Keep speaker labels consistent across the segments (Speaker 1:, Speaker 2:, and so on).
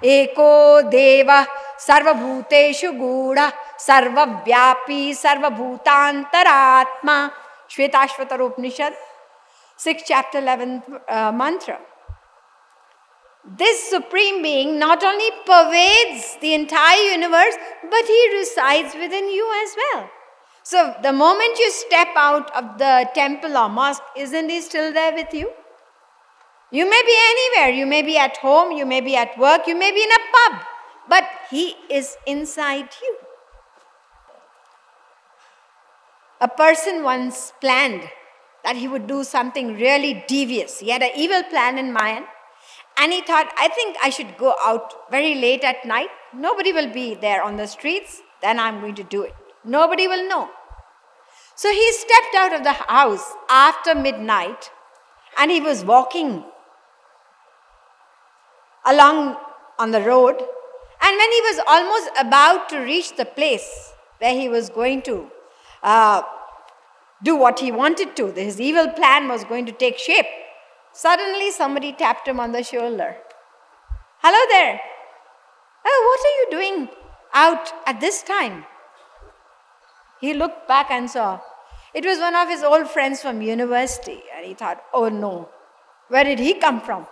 Speaker 1: eko deva sarvabhuteshu gudha sarvavyapi sarvabhutantaratma. Shvetashvatara Upanishad, 6th chapter, 11th mantra. This Supreme Being not only pervades the entire universe, but He resides within you as well. So the moment you step out of the temple or mosque, isn't He still there with you? You may be anywhere. You may be at home, you may be at work, you may be in a pub, but He is inside you. A person once planned that he would do something really devious. He had an evil plan in mind. And he thought, I think I should go out very late at night. Nobody will be there on the streets. Then I'm going to do it. Nobody will know. So he stepped out of the house after midnight and he was walking along on the road. And when he was almost about to reach the place where he was going to do what he wanted to, his evil plan was going to take shape, suddenly somebody tapped him on the shoulder. Hello there. Oh, what are you doing out at this time? He looked back and saw it was one of his old friends from university. And he thought, oh no, where did he come from?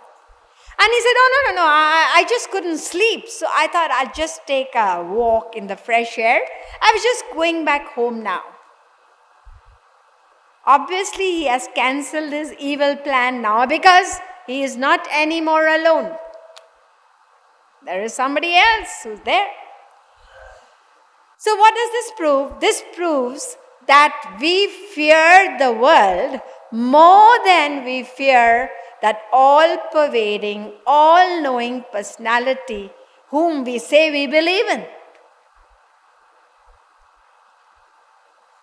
Speaker 1: And he said, oh no, I just couldn't sleep. So I thought I'll just take a walk in the fresh air. I was just going back home now. Obviously, he has cancelled his evil plan now because he is not anymore alone. There is somebody else who's there. So what does this prove? This proves that we fear the world more than we fear that all-pervading, all-knowing personality whom we say we believe in.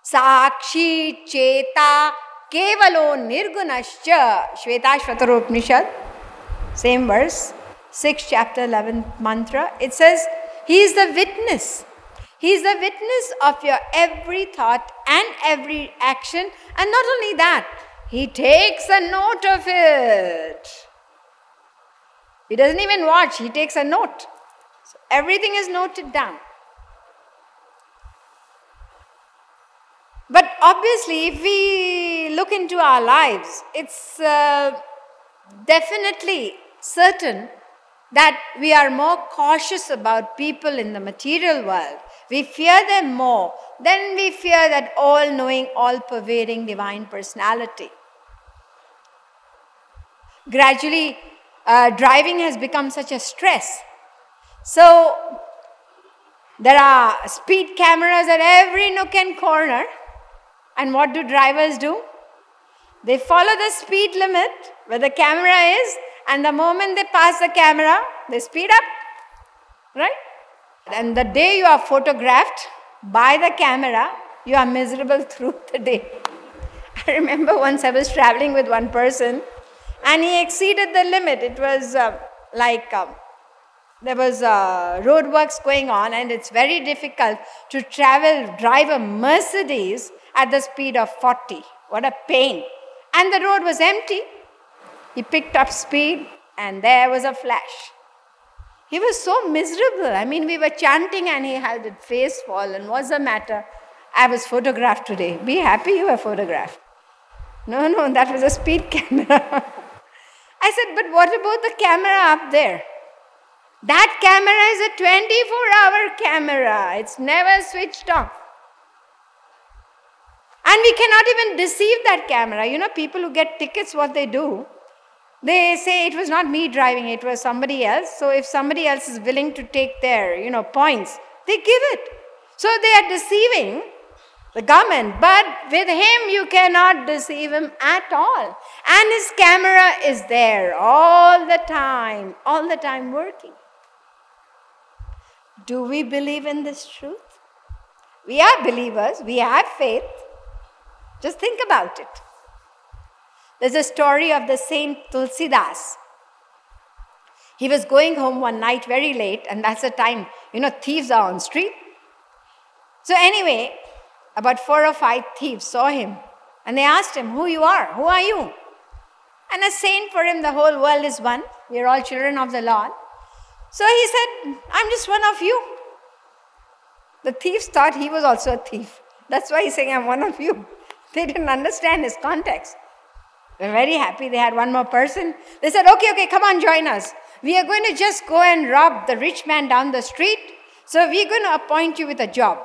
Speaker 1: Sakshi cheta kevalo nirgunascha. Shvetashvatara Upanishad, same verse, 6th chapter, 11th mantra. It says, He is the witness. He is the witness of your every thought and every action. And not only that, He takes a note of it. He doesn't even watch, He takes a note. So everything is noted down. But obviously, if we look into our lives, it's definitely certain that we are more cautious about people in the material world. We fear them more than we fear that all-knowing, all-pervading divine personality. Gradually, driving has become such a stress. So, there are speed cameras at every nook and corner. And what do drivers do? They follow the speed limit where the camera is, and the moment they pass the camera, they speed up, right? And the day you are photographed by the camera, you are miserable through the day. I remember once I was traveling with one person, and he exceeded the limit. It was there was roadworks going on, and it's very difficult to drive a Mercedes at the speed of 40. What a pain. And the road was empty. He picked up speed and there was a flash. He was so miserable. I mean, we were chanting and he had his face fallen. What's the matter? I was photographed today. Be happy you were photographed. No, that was a speed camera. I said, but what about the camera up there? That camera is a 24-hour camera. It's never switched off. And we cannot even deceive that camera. You know, people who get tickets, what they do, they say it was not me driving, it was somebody else. So if somebody else is willing to take their, points, they give it. So they are deceiving the government. But with him, you cannot deceive him at all. And his camera is there all the time working. Do we believe in this truth? We are believers, we have faith. Just think about it. There's a story of the Saint Tulsidas. He was going home one night very late, and that's the time, thieves are on street. So anyway, about 4 or 5 thieves saw him, and they asked him, who you are? Who are you? And a saint for him, the whole world is one. We are all children of the Lord. So he said, I'm just one of you. The thieves thought he was also a thief. That's why he's saying, I'm one of you. They didn't understand his context. They're very happy. They had one more person. They said, okay, come on, join us. We are going to just go and rob the rich man down the street. So we're going to appoint you with a job.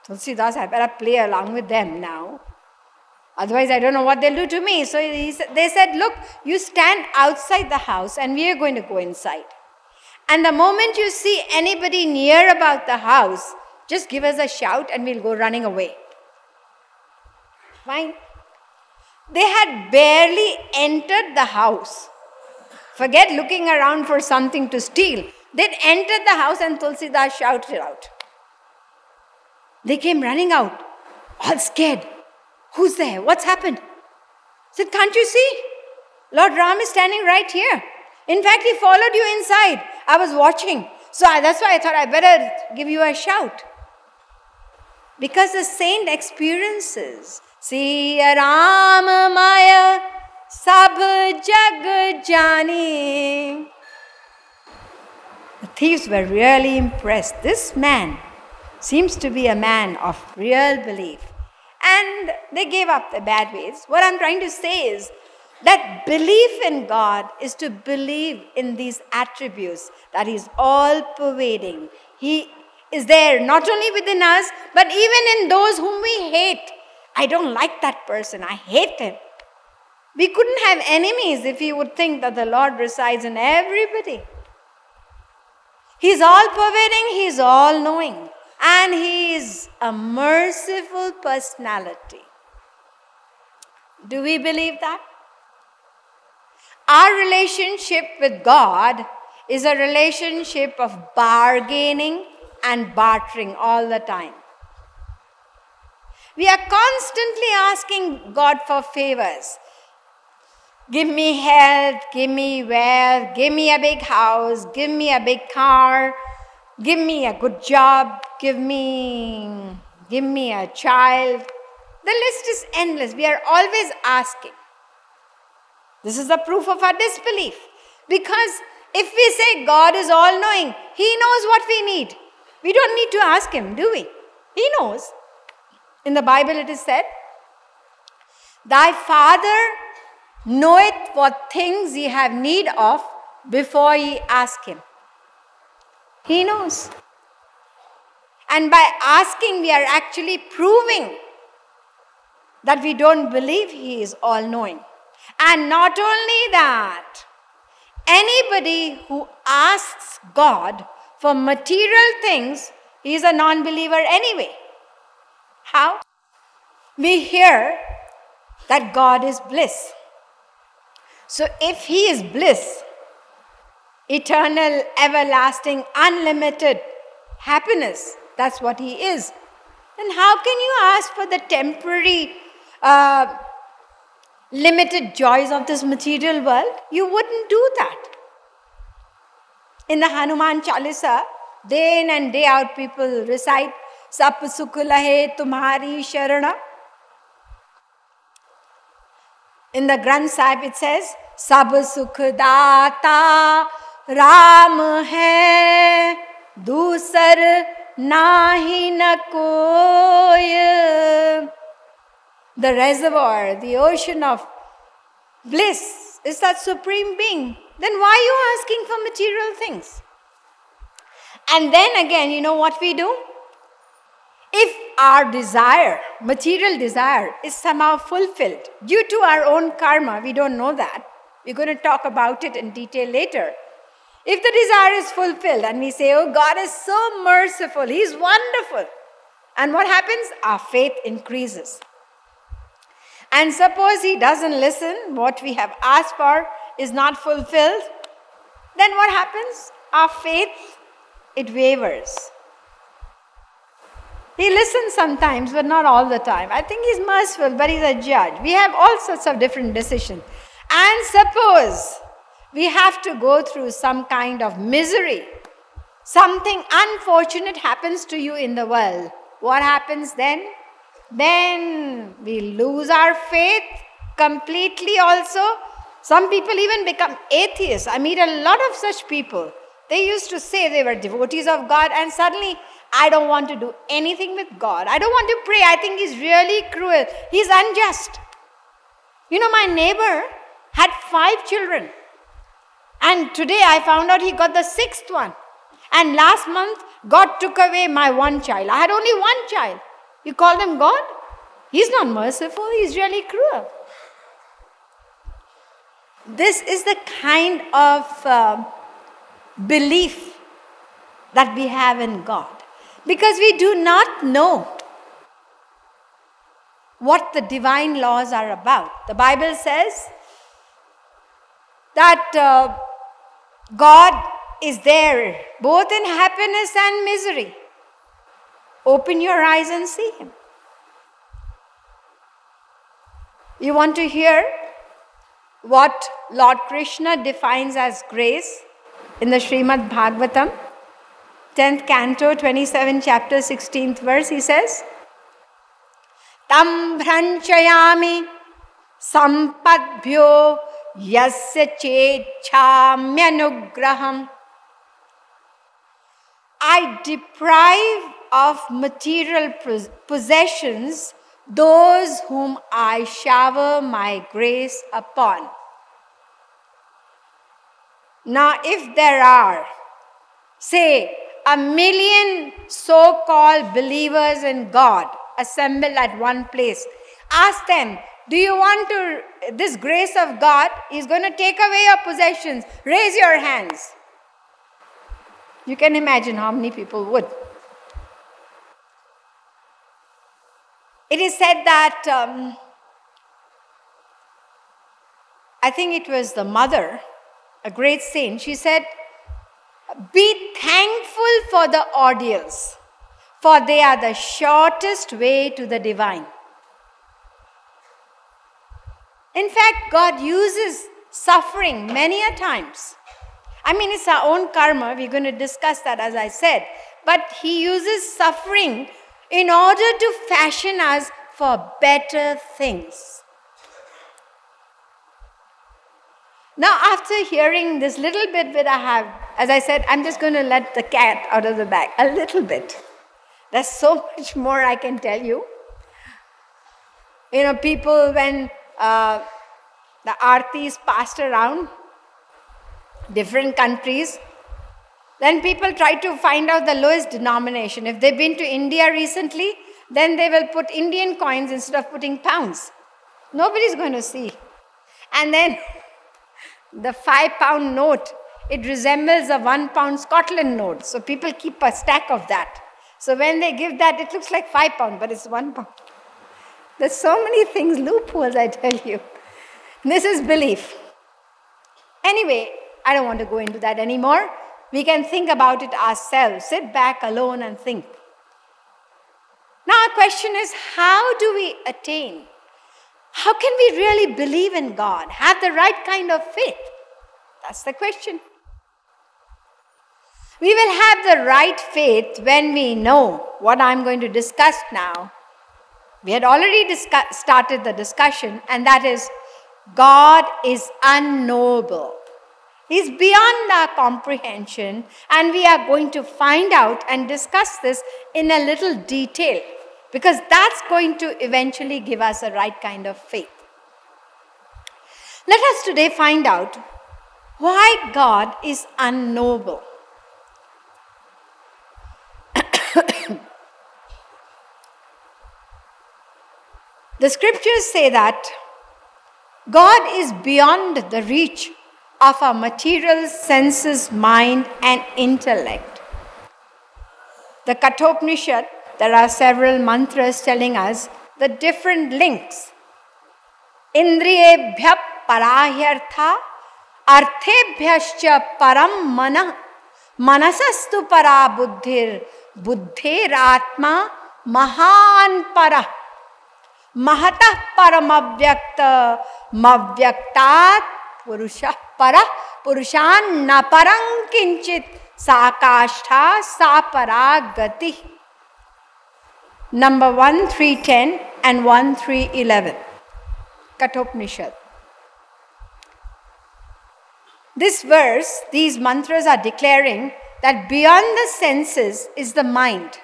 Speaker 1: Tulsidas, I better play along with them now. Otherwise, I don't know what they'll do to me. So they said, look, you stand outside the house and we are going to go inside. And the moment you see anybody near about the house, just give us a shout and we'll go running away. Fine. They had barely entered the house. Forget looking around for something to steal. They'd entered the house and Tulsidas shouted out. They came running out, all scared. Who's there? What's happened? Said, can't you see? Lord Ram is standing right here. In fact, he followed you inside. I was watching. So that's why I thought I better give you a shout. Because the saint experiences, Siya Ram Maya Sab Jag Jani. The thieves were really impressed. This man seems to be a man of real belief. And they gave up their bad ways. What I'm trying to say is that belief in God is to believe in these attributes, that He's all-pervading. He is there not only within us, but even in those whom we hate. I don't like that person. I hate him. We couldn't have enemies if we would think that the Lord resides in everybody. He's all-pervading. He's all-knowing. And He is a merciful personality. Do we believe that? Our relationship with God is a relationship of bargaining and bartering all the time. We are constantly asking God for favors. Give me health, give me wealth, give me a big house, give me a big car, give me a good job, give me a child. The list is endless. We are always asking. This is the proof of our disbelief. Because if we say God is all-knowing, He knows what we need. We don't need to ask Him, do we? He knows. In the Bible it is said, Thy Father knoweth what things ye have need of before ye ask Him. He knows. And by asking, we are actually proving that we don't believe He is all-knowing. And not only that, anybody who asks God for material things, he is a non-believer anyway. How? We hear that God is bliss. So if He is bliss, eternal, everlasting, unlimited happiness, that's what He is, then how can you ask for the temporary limited joys of this material world? You wouldn't do that. In the Hanuman Chalisa, day in and day out people recite Sap Sukh Lahe Tumhari Sharana. In the Granth Sahib it says, Sab Sukh Data Ram Hai Dusar Nahi Na Koi. The reservoir, the ocean of bliss is that supreme being. Then why are you asking for material things? And then again, you know what we do? If our desire, material desire, is somehow fulfilled due to our own karma, we don't know that. We're going to talk about it in detail later. If the desire is fulfilled and we say, oh, God is so merciful, He's wonderful. And what happens? Our faith increases. And suppose He doesn't listen, what we have asked for is not fulfilled, then what happens? Our faith, it wavers. He listens sometimes, but not all the time. I think He's merciful, but He's a judge. We have all sorts of different decisions. And suppose we have to go through some kind of misery, something unfortunate happens to you in the world. What happens then? Then we lose our faith completely also. Some people even become atheists. I meet a lot of such people. They used to say they were devotees of God, and suddenly, I don't want to do anything with God. I don't want to pray. I think He's really cruel. He's unjust. You know, my neighbor had 5 children. And today I found out he got the 6th one. And last month, God took away my 1 child. I had only 1 child. You call them God? He's not merciful. He's really cruel. This is the kind of belief that we have in God. Because we do not know what the divine laws are about. The Bible says that God is there both in happiness and misery. Open your eyes and see Him. You want to hear what Lord Krishna defines as grace in the Srimad Bhagavatam, 10th canto, 27th chapter, 16th verse? He says, Tam bhranchayami sampadbhyo yasya chechamyanugraham. I deprive of material possessions those whom I shower my grace upon. Now, if there are, say, 1 million so-called believers in God assembled at one place, ask them, do you want this grace of God is going to take away your possessions? Raise your hands. You can imagine how many people would. It is said that, I think it was the mother, a great saint, she said, be thankful for the ordeals, for they are the shortest way to the divine. In fact, God uses suffering many a times. I mean, it's our own karma. We're going to discuss that, as I said. But He uses suffering in order to fashion us for better things. Now, after hearing this little bit that I have, as I said, I'm just going to let the cat out of the bag, a little bit. There's so much more I can tell you. You know, people, when the aartis passed around different countries, then people try to find out the lowest denomination. If they've been to India recently, then they will put Indian coins instead of putting pounds. Nobody's going to see. And then the 5-pound note, it resembles a 1-pound Scotland note. So people keep a stack of that. So when they give that, it looks like 5 pounds, but it's 1 pound. There's so many things, loopholes, I tell you. This is belief. Anyway, I don't want to go into that anymore. We can think about it ourselves. Sit back alone and think. Now our question is, how do we attain? How can we really believe in God? Have the right kind of faith? That's the question. We will have the right faith when we know what I'm going to discuss now. We had already started the discussion, and that is, God is unknowable. He's beyond our comprehension, and we are going to find out and discuss this in a little detail, because that's going to eventually give us a right kind of faith. Let us today find out why God is unknowable. The scriptures say that God is beyond the reach of our material senses, mind and intellect. The Kathopanishad, there are several mantras telling us the different links. Indriyebhya parahyartha arthebhyascha param mana manasastu para buddhir buddhir atma mahan para mahatah paramavyakta mavyaktat purushah para purushan na parang kinchit sakashtha saparagati. Number 1.3.10 and 1.3.11. Kathopanishad. This verse, these mantras are declaring that beyond the senses is the mind,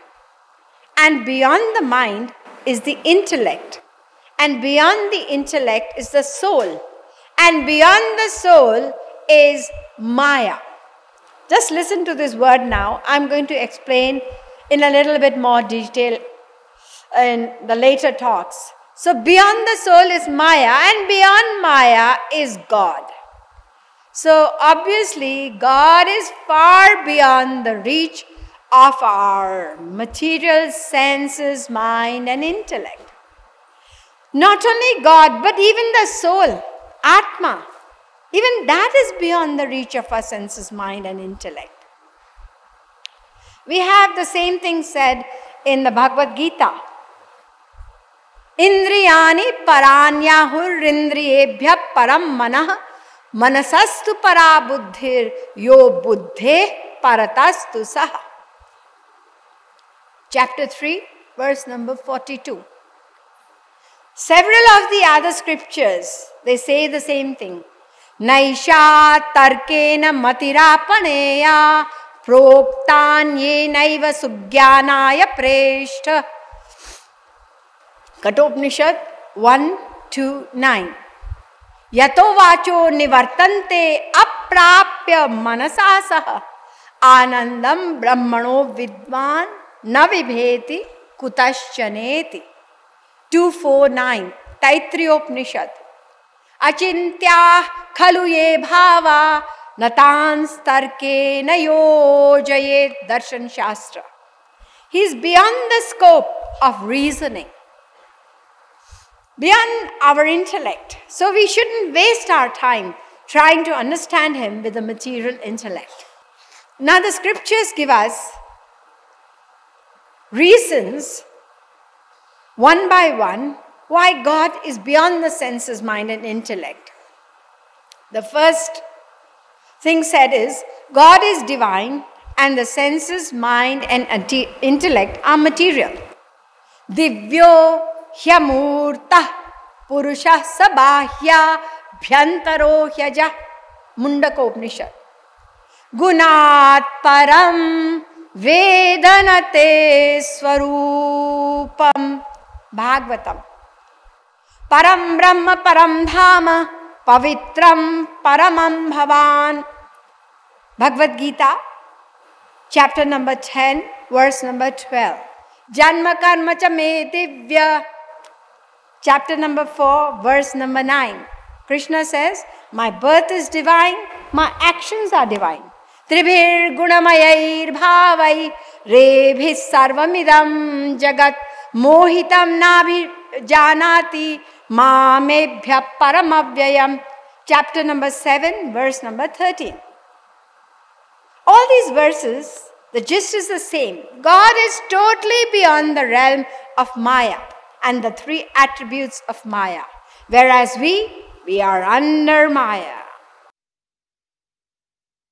Speaker 1: and beyond the mind is the intellect, and beyond the intellect is the soul, and beyond the soul is Maya. Just listen to this word now. I'm going to explain in a little bit more detail in the later talks. So beyond the soul is Maya, and beyond Maya is God. So obviously God is far beyond the reach of our material senses, mind and intellect. Not only God, but even the soul, Atma, even that is beyond the reach of our senses, mind and intellect. We have the same thing said in the Bhagavad Gita. Indriyani paranyahurindriyebhya param manah manasastu para buddhir yo buddhe paratastu saha. Chapter 3, verse number 42. Several of the other scriptures, they say the same thing. Naisha tarkena matirapaneya proktan ye naiva sugyanaya preshta. Katopnishad 1-9. Yato vacho nivartante aprapya manasasah anandam brahmano vidvan na vibheti kutaschaneti. 2-4-9. Taitriopnishad. Achintya khalu ye bhava natans tarke na yojayet Darshan Shastra. He is beyond the scope of reasoning, beyond our intellect. So we shouldn't waste our time trying to understand him with the material intellect. Now the scriptures give us reasons, one by one, why God is beyond the senses, mind and intellect. The first thing said is, God is divine and the senses, mind and intellect are material. Divyo hyamurta purusha sabahya bhyantaro hyaja. Mundaka Upanishad. Gunat param vedanate swarupam. Bhagavatam. Param brahma param dhama pavitram paramam bhavan. Bhagavad Gita, chapter number 10, verse number 12. Janma karma cha me divya. Chapter number 4, verse number 9. Krishna says, my birth is divine, my actions are divine. Tribhir gunamayir bhavai rebhis sarvamidam jagat mohitam nabhi janati mamebhya paramavyayam. Chapter number 7, verse number 13. All these verses, the gist is the same. God is totally beyond the realm of Maya and the three attributes of Maya. Whereas we are under Maya.